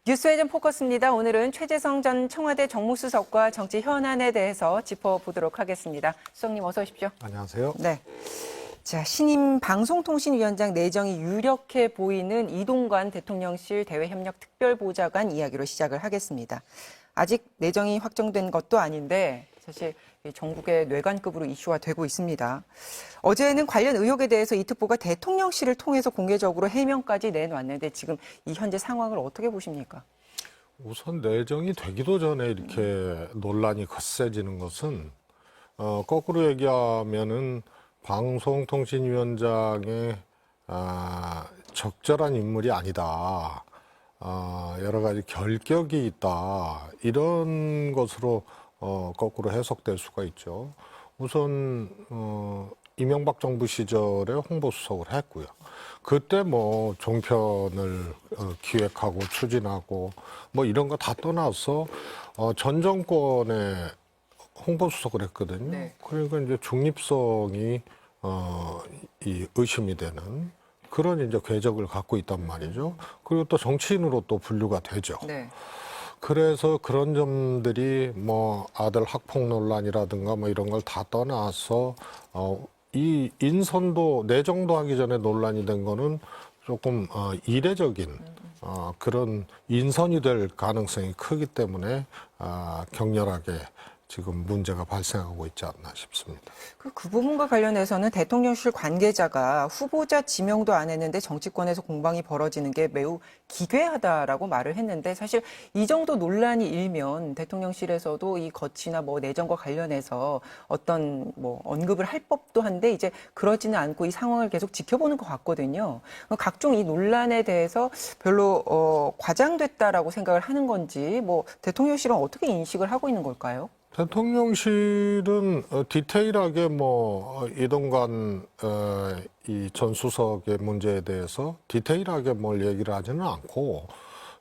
뉴스회전 포커스입니다. 오늘은 최재성 전 청와대 정무수석과 정치 현안에 대해서 짚어보도록 하겠습니다. 수석님 어서 오십시오. 안녕하세요. 네. 자, 신임 방송통신위원장 내정이 유력해 보이는 이동관 대통령실 대외협력특별보좌관 이야기로 시작을 하겠습니다. 아직 내정이 확정된 것도 아닌데 사실 전국의 뇌관급으로 이슈화 되고 있습니다. 어제는 관련 의혹에 대해서 이 특보가 대통령실을 통해서 공개적으로 해명까지 내놨는데 지금 이 현재 상황을 어떻게 보십니까? 우선 내정이 되기도 전에 이렇게 논란이 거세지는 것은 거꾸로 얘기하면은 방송통신위원장의 적절한 인물이 아니다. 여러 가지 결격이 있다. 이런 것으로 거꾸로 해석될 수가 있죠. 우선 이명박 정부 시절에 홍보수석을 했고요. 그때 뭐 종편을 기획하고 추진하고 뭐 이런 거 다 떠나서 전 정권에 홍보수석을 했거든요. 네. 그러니까 이제 중립성이 이 의심이 되는 그런 이제 궤적을 갖고 있단 말이죠. 그리고 또 정치인으로 또 분류가 되죠. 네. 그래서 그런 점들이 뭐 아들 학폭 논란이라든가 뭐 이런 걸 다 떠나서 이 인선도 내정도 하기 전에 논란이 된 거는 조금 이례적인 그런 인선이 될 가능성이 크기 때문에 격렬하게 지금 문제가 발생하고 있지 않나 싶습니다. 그 부분과 관련해서는 대통령실 관계자가 후보자 지명도 안 했는데 정치권에서 공방이 벌어지는 게 매우 기괴하다라고 말을 했는데 사실 이 정도 논란이 일면 대통령실에서도 이 거취나 뭐 내정과 관련해서 어떤 뭐 언급을 할 법도 한데 이제 그러지는 않고 이 상황을 계속 지켜보는 것 같거든요. 각종 이 논란에 대해서 별로 과장됐다라고 생각을 하는 건지 뭐 대통령실은 어떻게 인식을 하고 있는 걸까요? 대통령실은 디테일하게 뭐 이동관 이 전 수석의 문제에 대해서 디테일하게 뭘 얘기를 하지는 않고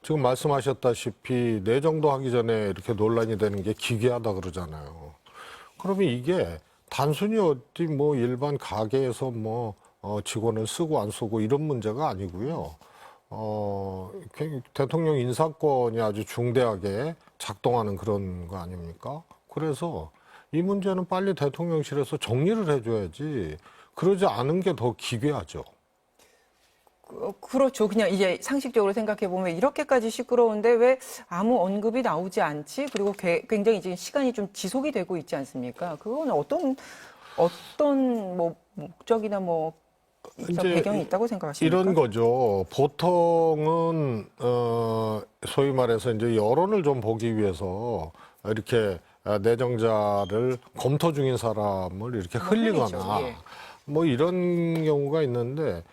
지금 말씀하셨다시피 내정도 하기 전에 이렇게 논란이 되는 게 기괴하다 그러잖아요. 그러면 이게 단순히 어디 뭐 일반 가게에서 뭐 직원을 쓰고 안 쓰고 이런 문제가 아니고요. 대통령 인사권이 아주 중대하게 작동하는 그런 거 아닙니까? 그래서 이 문제는 빨리 대통령실에서 정리를 해줘야지 그러지 않은 게 더 기괴하죠. 그렇죠. 그냥 이제 상식적으로 생각해 보면 이렇게까지 시끄러운데 왜 아무 언급이 나오지 않지? 그리고 굉장히 지금 시간이 좀 지속이 되고 있지 않습니까? 그거는 어떤 뭐 목적이나 뭐 배경이 있다고 생각하십니까? 이런 거죠. 보통은 소위 말해서 이제 여론을 좀 보기 위해서 이렇게 내정자를 검토 중인 사람을 이렇게 흘리거나 예. 뭐 이런 경우가 있는데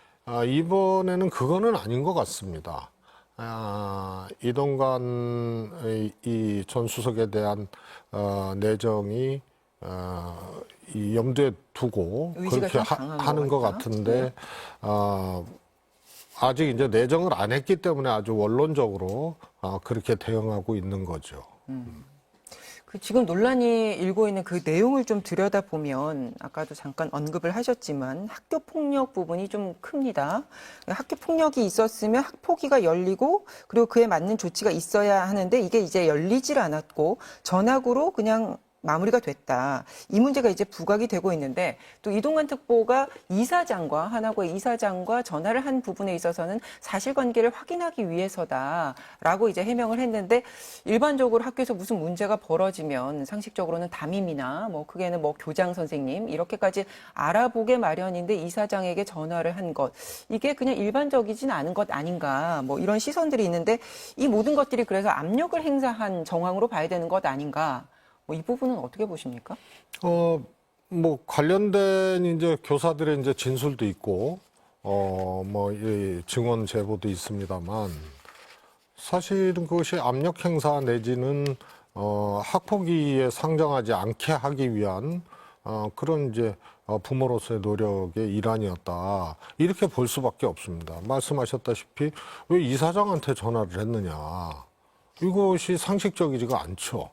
이번에는 그거는 아닌 것 같습니다. 이동관 이 전 수석에 대한 내정이 이 염두에 두고 그렇게 하는 것 같은데 아직 이제 내정을 안 했기 때문에 아주 원론적으로 그렇게 대응하고 있는 거죠. 지금 논란이 일고 있는 그 내용을 좀 들여다보면 아까도 잠깐 언급을 하셨지만 학교 폭력 부분이 좀 큽니다. 학교 폭력이 있었으면 학폭위가 열리고 그리고 그에 맞는 조치가 있어야 하는데 이게 이제 열리질 않았고 전학으로 그냥 마무리가 됐다. 이 문제가 이제 부각이 되고 있는데 또 이동관 특보가 하나고의 이사장과 전화를 한 부분에 있어서는 사실관계를 확인하기 위해서다라고 이제 해명을 했는데 일반적으로 학교에서 무슨 문제가 벌어지면 상식적으로는 담임이나 뭐 크게는 뭐 교장 선생님 이렇게까지 알아보게 마련인데 이사장에게 전화를 한 것 이게 그냥 일반적이진 않은 것 아닌가 뭐 이런 시선들이 있는데 이 모든 것들이 그래서 압력을 행사한 정황으로 봐야 되는 것 아닌가? 뭐 이 부분은 어떻게 보십니까? 뭐 관련된 이제 교사들의 이제 진술도 있고, 뭐 이 증언 제보도 있습니다만, 사실은 그것이 압력 행사 내지는 학폭위에 상정하지 않게 하기 위한 그런 이제 부모로서의 노력의 일환이었다. 이렇게 볼 수밖에 없습니다. 말씀하셨다시피 왜 이사장한테 전화를 했느냐. 이것이 상식적이지가 않죠.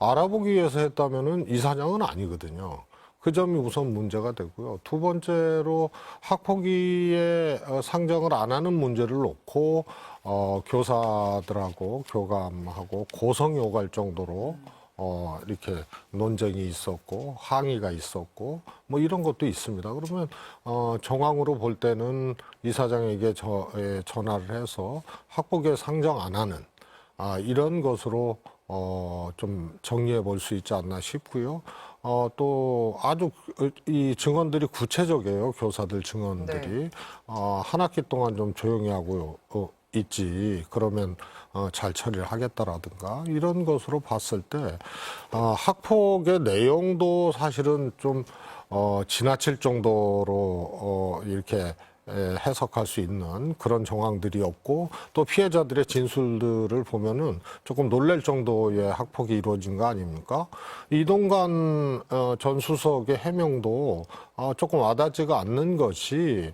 알아보기 위해서 했다면은 이사장은 아니거든요. 그 점이 우선 문제가 되고요. 두 번째로 학폭위에 상정을 안 하는 문제를 놓고 교사들하고 교감하고 고성이 오갈 정도로 이렇게 논쟁이 있었고 항의가 있었고 뭐 이런 것도 있습니다. 그러면 정황으로 볼 때는 이사장에게 전화를 해서 학폭위에 상정 안 하는 이런 것으로 좀 정리해 볼 수 있지 않나 싶고요. 또 아주 이 증언들이 구체적이에요. 교사들 증언들이. 네. 한 학기 동안 좀 조용히 하고 있지. 그러면 잘 처리를 하겠다라든가 이런 것으로 봤을 때 학폭의 내용도 사실은 좀 지나칠 정도로 이렇게 해석할 수 있는 그런 정황들이 없고 또 피해자들의 진술들을 보면은 조금 놀랄 정도의 학폭이 이루어진 거 아닙니까? 이동관 전 수석의 해명도 조금 와닿지가 않는 것이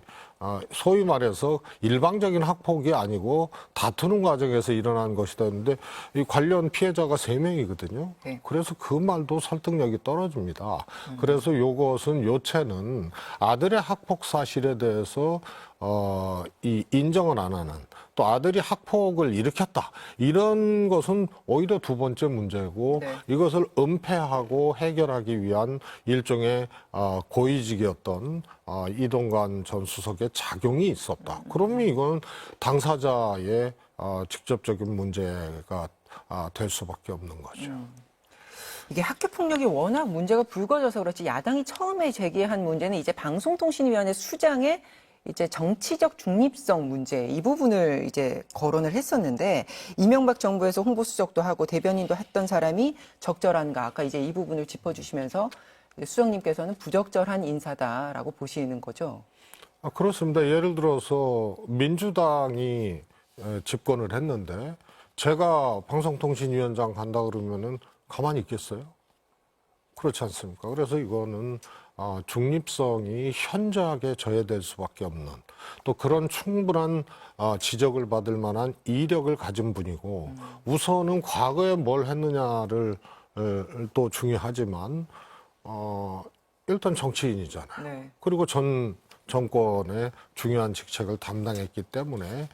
소위 말해서 일방적인 학폭이 아니고 다투는 과정에서 일어난 것이다 했는데 이 관련 피해자가 3명이거든요. 네. 그래서 그 말도 설득력이 떨어집니다. 그래서 요것은 요체는 아들의 학폭 사실에 대해서 이 인정을 안 하는 또 아들이 학폭을 일으켰다 이런 것은 오히려 두 번째 문제고 네. 이것을 은폐하고 해결하기 위한 일종의 고위직이었던 이동관 전 수석의 작용이 있었다. 그러면 이건 당사자의 직접적인 문제가 될 수밖에 없는 거죠. 이게 학교 폭력이 워낙 문제가 불거져서 그렇지 야당이 처음에 제기한 문제는 이제 방송통신위원회 수장의 이제 정치적 중립성 문제 이 부분을 이제 거론을 했었는데 이명박 정부에서 홍보수석도 하고 대변인도 했던 사람이 적절한가 아까 이제 이 부분을 짚어주시면서 수석님께서는 부적절한 인사다라고 보시는 거죠. 그렇습니다. 예를 들어서 민주당이 집권을 했는데 제가 방송통신위원장 간다 그러면은 가만히 있겠어요? 그렇지 않습니까? 그래서 이거는 중립성이 현저하게 저해될 수밖에 없는 또 그런 충분한 지적을 받을 만한 이력을 가진 분이고 우선은 과거에 뭘 했느냐를 또 중요하지만 일단 정치인이잖아요. 네. 그리고 전 정권의 중요한 직책을 담당했기 때문에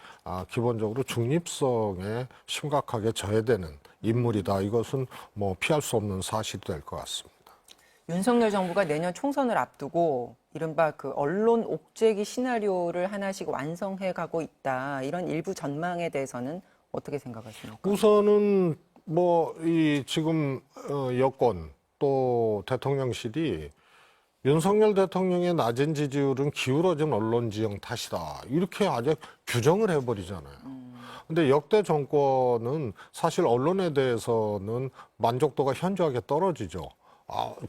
기본적으로 중립성에 심각하게 저해되는 인물이다. 이것은 뭐 피할 수 없는 사실이 될 것 같습니다. 윤석열 정부가 내년 총선을 앞두고 이른바 그 언론 옥죄기 시나리오를 하나씩 완성해 가고 있다. 이런 일부 전망에 대해서는 어떻게 생각하십니까? 우선은 뭐 이 지금 여권 또 대통령실이 윤석열 대통령의 낮은 지지율은 기울어진 언론 지형 탓이다. 이렇게 아주 규정을 해버리잖아요. 근데 역대 정권은 사실 언론에 대해서는 만족도가 현저하게 떨어지죠.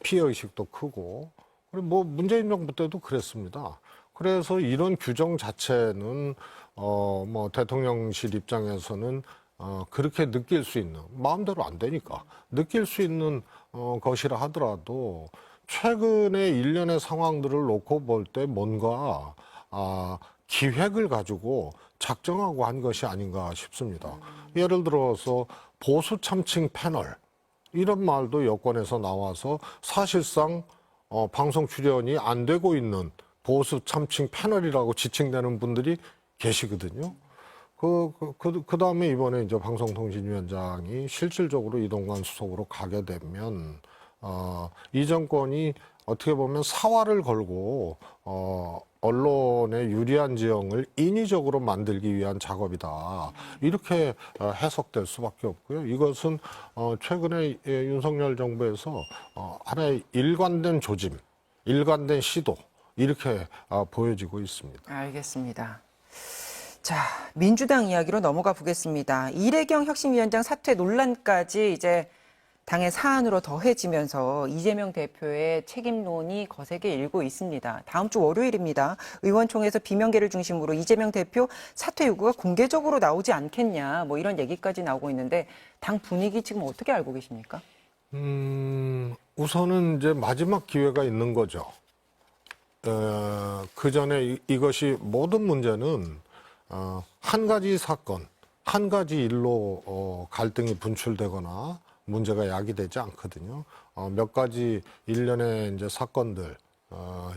피해의식도 크고. 그리고 뭐 문재인 정부 때도 그랬습니다. 그래서 이런 규정 자체는 뭐 대통령실 입장에서는 그렇게 느낄 수 있는 마음대로 안 되니까 느낄 수 있는 것이라 하더라도 최근의 일련의 상황들을 놓고 볼 때 뭔가 기획을 가지고 작정하고 한 것이 아닌가 싶습니다. 예를 들어서 보수 참칭 패널 이런 말도 여권에서 나와서 사실상 방송 출연이 안 되고 있는 보수 참칭 패널이라고 지칭되는 분들이 계시거든요. 그 다음에 이번에 이제 방송통신위원장이 실질적으로 이동관 수석으로 가게 되면, 이 정권이 어떻게 보면 사활을 걸고, 언론의 유리한 지형을 인위적으로 만들기 위한 작업이다. 이렇게 해석될 수밖에 없고요. 이것은 최근에 윤석열 정부에서 하나의 일관된 조짐, 일관된 시도 이렇게 보여지고 있습니다. 알겠습니다. 자, 민주당 이야기로 넘어가 보겠습니다. 이래경 혁신위원장 사퇴 논란까지 이제 당의 사안으로 더해지면서 이재명 대표의 책임론이 거세게 일고 있습니다. 다음 주 월요일입니다. 의원총회에서 비명계를 중심으로 이재명 대표 사퇴 요구가 공개적으로 나오지 않겠냐, 뭐 이런 얘기까지 나오고 있는데 당 분위기 지금 어떻게 알고 계십니까? 우선은 이제 마지막 기회가 있는 거죠. 그 전에 이것이 모든 문제는 한 가지 사건, 한 가지 일로 갈등이 분출되거나 문제가 야기되지 않거든요. 몇 가지 일련의 이제 사건들,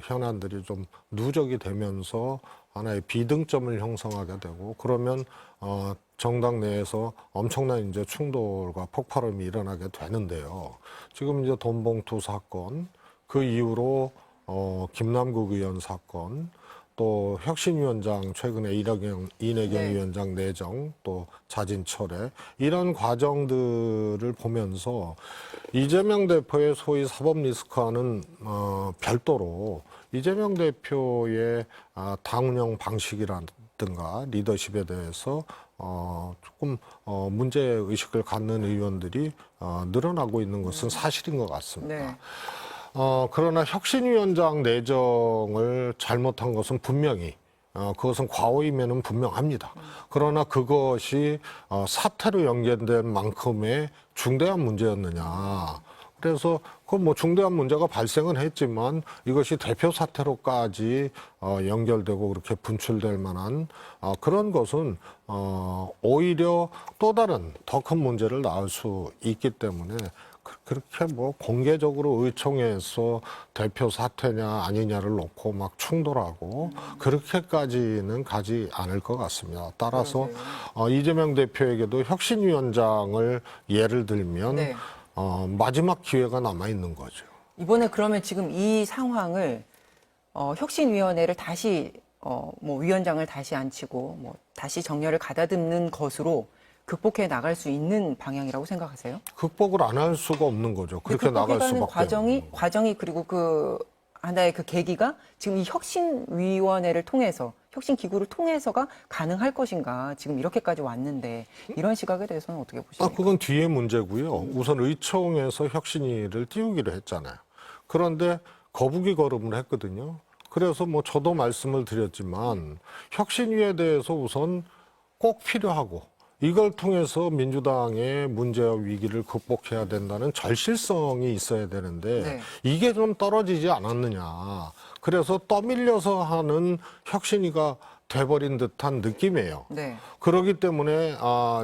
현안들이 좀 누적이 되면서 하나의 비등점을 형성하게 되고 그러면 정당 내에서 엄청난 이제 충돌과 폭발음이 일어나게 되는데요. 지금 이제 돈봉투 사건, 그 이후로 김남국 의원 사건, 또 혁신위원장 최근에 이낙연 네. 위원장 내정, 또 자진 철회 이런 과정들을 보면서 이재명 대표의 소위 사법 리스크와는 별도로 이재명 대표의 당 운영 방식이라든가 리더십에 대해서 조금 문제 의식을 갖는 의원들이 늘어나고 있는 것은 사실인 것 같습니다. 네. 그러나 혁신위원장 내정을 잘못한 것은 분명히 그것은 과오임에는 분명합니다. 그러나 그것이 사태로 연결된 만큼의 중대한 문제였느냐. 그래서 그 뭐 중대한 문제가 발생은 했지만 이것이 대표 사태로까지 연결되고 그렇게 분출될 만한 그런 것은 오히려 또 다른 더 큰 문제를 낳을 수 있기 때문에 그렇게 뭐 공개적으로 의총에서 대표 사퇴냐 아니냐를 놓고 막 충돌하고 그렇게까지는 가지 않을 것 같습니다. 따라서 이재명 대표에게도 혁신위원장을 예를 들면 네. 마지막 기회가 남아 있는 거죠. 이번에 그러면 지금 이 상황을 혁신위원회를 다시 뭐 위원장을 다시 앉히고 뭐 다시 정렬을 가다듬는 것으로 극복해 나갈 수 있는 방향이라고 생각하세요? 극복을 안 할 수가 없는 거죠. 그렇게 나갈 수밖에 과정이 그리고 그 하나의 그 계기가 지금 이 혁신위원회를 통해서 혁신기구를 통해서가 가능할 것인가 지금 이렇게까지 왔는데 이런 시각에 대해서는 어떻게 보십니까? 그건 뒤의 문제고요. 우선 의총에서 혁신위를 띄우기로 했잖아요. 그런데 거북이 걸음을 했거든요. 그래서 뭐 저도 말씀을 드렸지만 혁신위에 대해서 우선 꼭 필요하고 이걸 통해서 민주당의 문제와 위기를 극복해야 된다는 절실성이 있어야 되는데 네. 이게 좀 떨어지지 않았느냐. 그래서 떠밀려서 하는 혁신위가 돼버린 듯한 느낌이에요. 네. 그렇기 때문에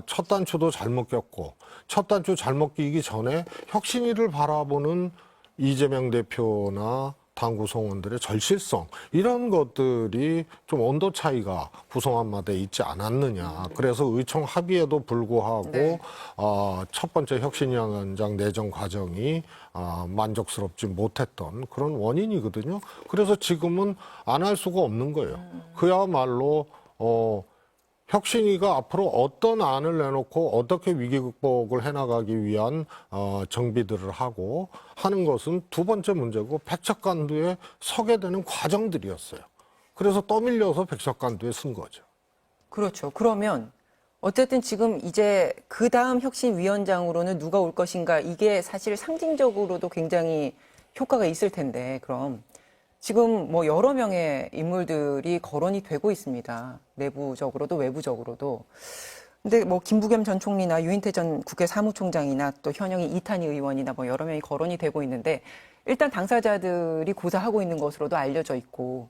첫 단추도 잘못 꼈고 첫 단추 잘못 끼기 전에 혁신위를 바라보는 이재명 대표나 당 구성원들의 절실성 이런 것들이 좀 온도 차이가 구성원마다 있지 않았느냐. 그래서 의총 합의에도 불구하고 네. 첫 번째 혁신위원장 내정 과정이 만족스럽지 못했던 그런 원인이거든요. 그래서 지금은 안 할 수가 없는 거예요. 그야말로 혁신위가 앞으로 어떤 안을 내놓고 어떻게 위기 극복을 해나가기 위한 정비들을 하고 하는 것은 두 번째 문제고 백척간두에 서게 되는 과정들이었어요. 그래서 떠밀려서 백척간두에 쓴 거죠. 그렇죠. 그러면 어쨌든 지금 이제 그 다음 혁신위원장으로는 누가 올 것인가 이게 사실 상징적으로도 굉장히 효과가 있을 텐데 그럼 지금 뭐 여러 명의 인물들이 거론이 되고 있습니다. 내부적으로도 외부적으로도. 근데 뭐 김부겸 전 총리나 유인태 전 국회 사무총장이나 또 현역의 이탄희 의원이나 뭐 여러 명이 거론이 되고 있는데 일단 당사자들이 고사하고 있는 것으로도 알려져 있고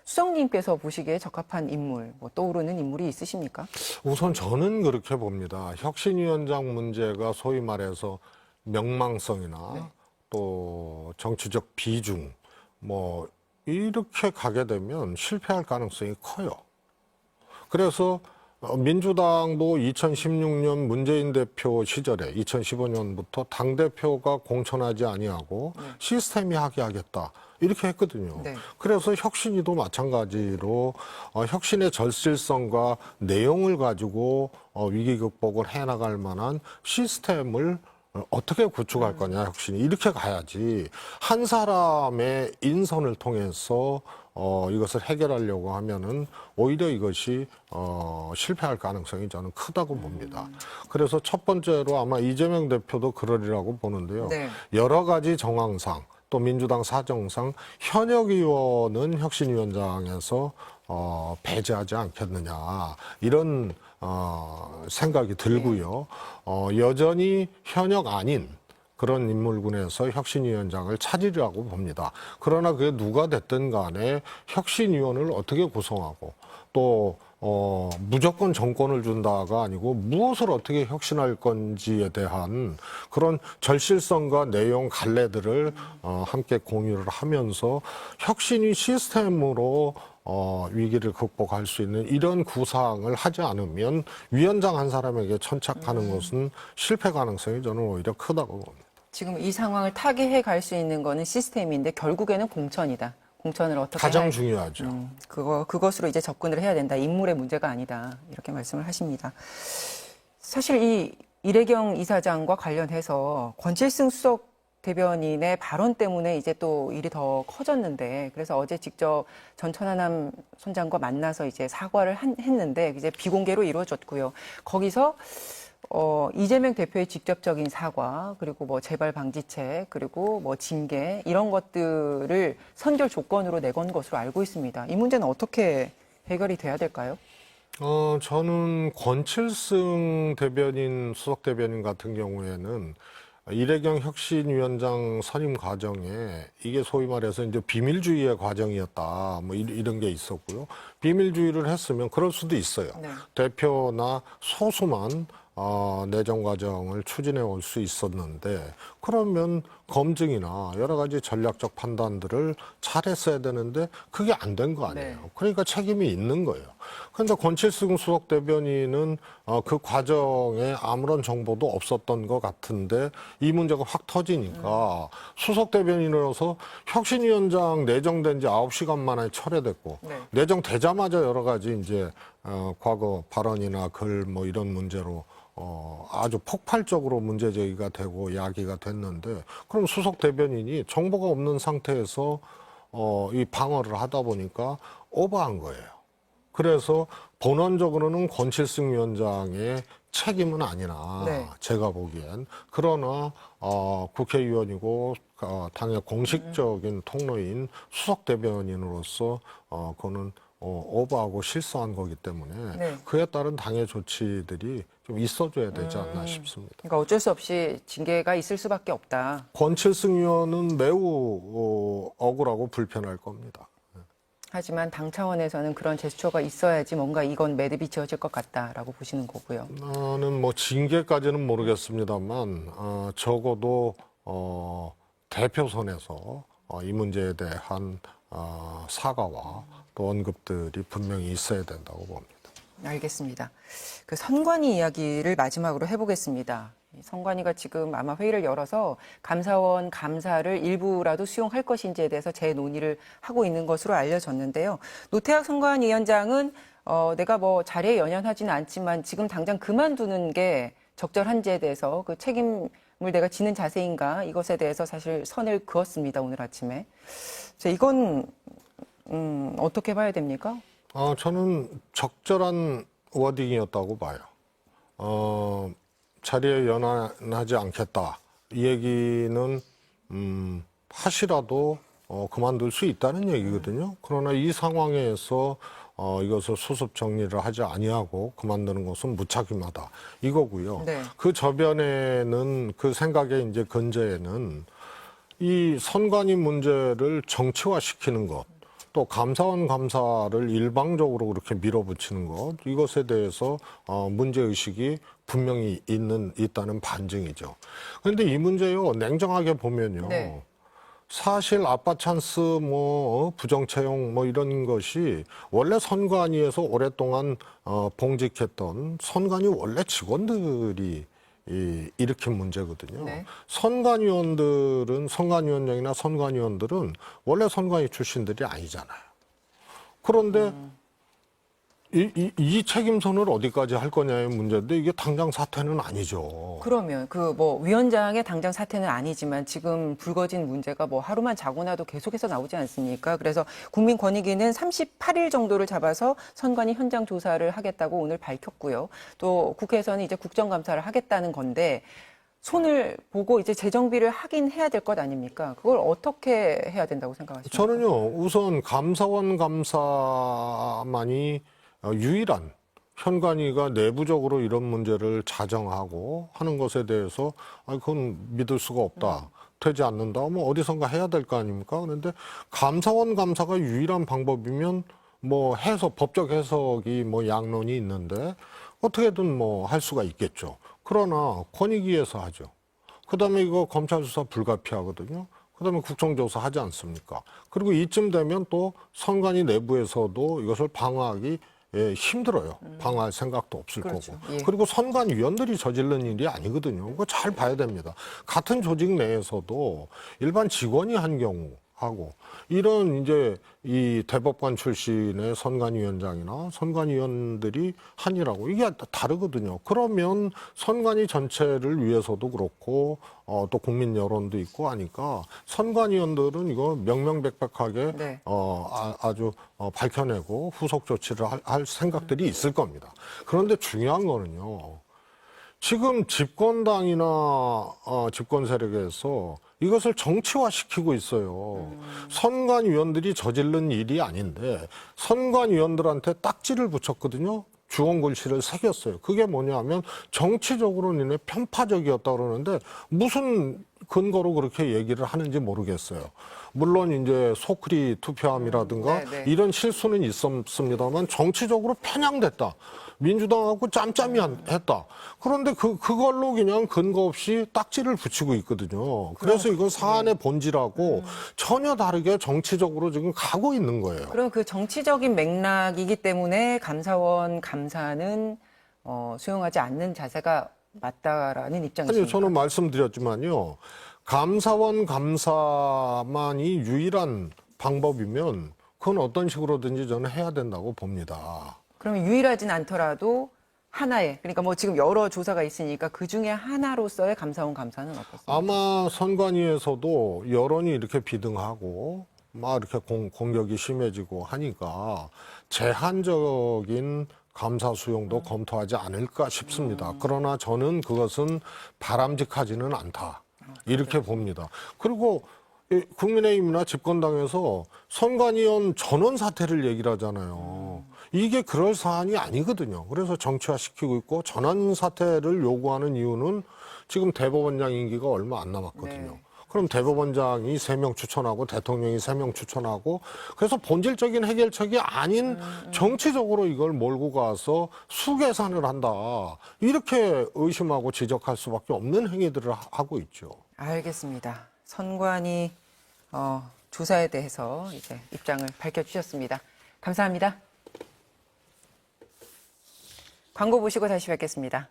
수석님께서 보시기에 적합한 인물, 뭐 떠오르는 인물이 있으십니까? 우선 저는 그렇게 봅니다. 혁신위원장 문제가 소위 말해서 명망성이나 또 정치적 비중 뭐 이렇게 가게 되면 실패할 가능성이 커요. 그래서 민주당도 2016년 문재인 대표 시절에 2015년부터 당대표가 공천하지 아니하고 시스템이 하게 하겠다. 이렇게 했거든요. 네. 그래서 혁신위도 마찬가지로 혁신의 절실성과 내용을 가지고 위기 극복을 해나갈 만한 시스템을 어떻게 구축할 거냐, 혁신이. 이렇게 가야지. 한 사람의 인선을 통해서 이것을 해결하려고 하면은 오히려 이것이 실패할 가능성이 저는 크다고 봅니다. 그래서 첫 번째로 아마 이재명 대표도 그러리라고 보는데요. 네. 여러 가지 정황상 또 민주당 사정상 현역 의원은 혁신위원장에서 배제하지 않겠느냐 이런 생각이 들고요. 여전히 현역 아닌 그런 인물군에서 혁신위원장을 찾으리라고 봅니다. 그러나 그게 누가 됐든 간에 혁신위원을 어떻게 구성하고 또 무조건 정권을 준다가 아니고 무엇을 어떻게 혁신할 건지에 대한 그런 절실성과 내용 갈래들을 함께 공유를 하면서 혁신이 시스템으로 위기를 극복할 수 있는 이런 구상을 하지 않으면 위원장 한 사람에게 천착하는 것은 실패 가능성이 저는 오히려 크다고 봅니다. 지금 이 상황을 타개해 갈 수 있는 거는 시스템인데 결국에는 공천이다. 공천을 어떻게 가장 중요하죠. 그것으로 이제 접근을 해야 된다. 인물의 문제가 아니다. 이렇게 말씀을 하십니다. 사실 이 이래경 이사장과 관련해서 권칠승 수석 대변인의 발언 때문에 이제 또 일이 더 커졌는데, 그래서 어제 직접 전 천안함 선장과 만나서 이제 사과를 했는데 이제 비공개로 이루어졌고요. 거기서 이재명 대표의 직접적인 사과, 그리고 뭐 재발 방지책, 그리고 뭐 징계, 이런 것들을 선결 조건으로 내건 것으로 알고 있습니다. 이 문제는 어떻게 해결이 돼야 될까요? 저는 권칠승 대변인, 수석 대변인 같은 경우에는 이래경 혁신위원장 선임 과정에 이게 소위 말해서 이제 비밀주의의 과정이었다. 뭐 이런 게 있었고요. 비밀주의를 했으면 그럴 수도 있어요. 네. 대표나 소수만 내정 과정을 추진해 올 수 있었는데, 그러면 검증이나 여러 가지 전략적 판단들을 잘했어야 되는데 그게 안 된 거 아니에요. 네. 그러니까 책임이 있는 거예요. 그런데 권칠승 수석 대변인은 그 과정에 아무런 정보도 없었던 것 같은데 이 문제가 확 터지니까 수석 대변인으로서 혁신위원장 내정된 지 9시간 만에 철회됐고, 네. 내정되자마자 여러 가지 이제 과거 발언이나 글 뭐 이런 문제로 아주 폭발적으로 문제 제기가 되고 야기가 됐는데, 그럼 수석 대변인이 정보가 없는 상태에서 이 방어를 하다 보니까 오버한 거예요. 그래서 본원적으로는 권칠승 위원장의 책임은 아니나 네. 제가 보기엔, 그러나 국회의원이고 당의 공식적인 통로인 수석 대변인으로서 그거는 오버하고 실수한 거기 때문에 네. 그에 따른 당의 조치들이 좀 있어줘야 되지 않나 싶습니다. 그러니까 어쩔 수 없이 징계가 있을 수밖에 없다. 권칠승 의원은 매우 억울하고 불편할 겁니다. 하지만 당 차원에서는 그런 제스처가 있어야지 뭔가 이건 매듭이 지어질 것 같다라고 보시는 거고요. 나는 뭐 징계까지는 모르겠습니다만 적어도 대표선에서 이 문제에 대한 사과와 또 언급들이 분명히 있어야 된다고 봅니다. 알겠습니다. 그 선관위 이야기를 마지막으로 해보겠습니다. 선관위가 지금 아마 회의를 열어서 감사원 감사를 일부라도 수용할 것인지에 대해서 재논의를 하고 있는 것으로 알려졌는데요. 노태학 선관위원장은 내가 뭐 자리에 연연하지는 않지만 지금 당장 그만두는 게 적절한지에 대해서 그 책임을 내가 지는 자세인가, 이것에 대해서 사실 선을 그었습니다. 오늘 아침에. 이건 어떻게 봐야 됩니까? 저는 적절한 워딩이었다고 봐요. 자리에 연연하지 않겠다. 이 얘기는 하시라도 그만둘 수 있다는 얘기거든요. 그러나 이 상황에서 이것을 수습 정리를 하지 아니하고 그만두는 것은 무책임하다. 이거고요. 네. 그 저변에는 그 생각의 이제 근저에는 이 선관위 문제를 정치화시키는 것, 또 감사원 감사를 일방적으로 그렇게 밀어붙이는 것, 이것에 대해서 문제의식이 분명히 있다는 반증이죠. 그런데 이 문제요, 냉정하게 보면요. 네. 사실 아빠 찬스, 부정 채용 이런 것이 원래 선관위에서 오랫동안 봉직했던 선관위 원래 직원들이 일으킨 문제거든요. 네. 선관위원장이나 선관위원들은 원래 선관위 출신들이 아니잖아요. 그런데 이 책임선을 어디까지 할 거냐의 문제인데 이게 당장 사퇴는 아니죠. 그러면 위원장의 당장 사퇴는 아니지만 지금 불거진 문제가 하루만 자고 나도 계속해서 나오지 않습니까? 그래서 국민권익위는 38일 정도를 잡아서 선관위 현장 조사를 하겠다고 오늘 밝혔고요. 또 국회에서는 이제 국정감사를 하겠다는 건데 손을 보고 이제 재정비를 하긴 해야 될 것 아닙니까? 그걸 어떻게 해야 된다고 생각하십니까? 저는요, 우선 감사원 감사만이 유일한 현관위가 내부적으로 이런 문제를 자정하고 하는 것에 대해서 그건 믿을 수가 없다. 되지 않는다. 어디선가 해야 될 거 아닙니까? 그런데 감사원 감사가 유일한 방법이면 뭐 해석, 법적 해석이 뭐 양론이 있는데 어떻게든 뭐 할 수가 있겠죠. 그러나 권익위에서 하죠. 그다음에 이거 검찰 수사 불가피하거든요. 그다음에 국정조사 하지 않습니까? 그리고 이쯤 되면 또 선관위 내부에서도 이것을 방어하기 힘들어요. 방어할 생각도 없을 그렇죠. 거고. 예. 그리고 선관위원들이 저지른 일이 아니거든요. 그거 잘 봐야 됩니다. 같은 조직 내에서도 일반 직원이 한 경우하고 이런 이제 이 대법관 출신의 선관위원장이나 선관위원들이 한 일하고 이게 다르거든요. 그러면 선관위 전체를 위해서도 그렇고 또 국민 여론도 있고 하니까 선관위원들은 이거 명명백백하게 네. 아주 밝혀내고 후속 조치를 할 생각들이 있을 겁니다. 그런데 중요한 거는요. 지금 집권당이나 집권 세력에서 이것을 정치화시키고 있어요. 선관위원들이 저지른 일이 아닌데 선관위원들한테 딱지를 붙였거든요. 주원 글씨를 새겼어요. 그게 뭐냐면 정치적으로 니네 편파적이었다 그러는데 무슨 근거로 그렇게 얘기를 하는지 모르겠어요. 물론 이제 소크리 투표함이라든가 네. 이런 실수는 있었습니다만 정치적으로 편향됐다. 민주당하고 짬짬이 했다. 그런데 그걸로 그냥 근거 없이 딱지를 붙이고 있거든요. 그래서 이건 사안의 본질하고 전혀 다르게 정치적으로 지금 가고 있는 거예요. 그럼 그 정치적인 맥락이기 때문에 감사원 감사는 수용하지 않는 자세가 맞다라는 입장이십니까? 아니요, 저는 말씀드렸지만요. 감사원 감사만이 유일한 방법이면 그건 어떤 식으로든지 저는 해야 된다고 봅니다. 그러면 유일하진 않더라도 하나의, 그러니까 뭐 지금 여러 조사가 있으니까 그 중에 하나로서의 감사원 감사는 어떻습니까? 아마 선관위에서도 여론이 이렇게 비등하고 막 이렇게 공격이 심해지고 하니까 제한적인 감사 수용도 검토하지 않을까 싶습니다. 그러나 저는 그것은 바람직하지는 않다. 이렇게 봅니다. 그리고 국민의힘이나 집권당에서 선관위원 전원 사퇴를 얘기를 하잖아요. 이게 그럴 사안이 아니거든요. 그래서 정치화시키고 있고 전원 사퇴를 요구하는 이유는 지금 대법원장 임기가 얼마 안 남았거든요. 네. 그럼 대법원장이 3명 추천하고 대통령이 3명 추천하고 그래서 본질적인 해결책이 아닌 정치적으로 이걸 몰고 가서 수계산을 한다. 이렇게 의심하고 지적할 수밖에 없는 행위들을 하고 있죠. 알겠습니다. 선관위 조사에 대해서 이제 입장을 밝혀주셨습니다. 감사합니다. 광고 보시고 다시 뵙겠습니다.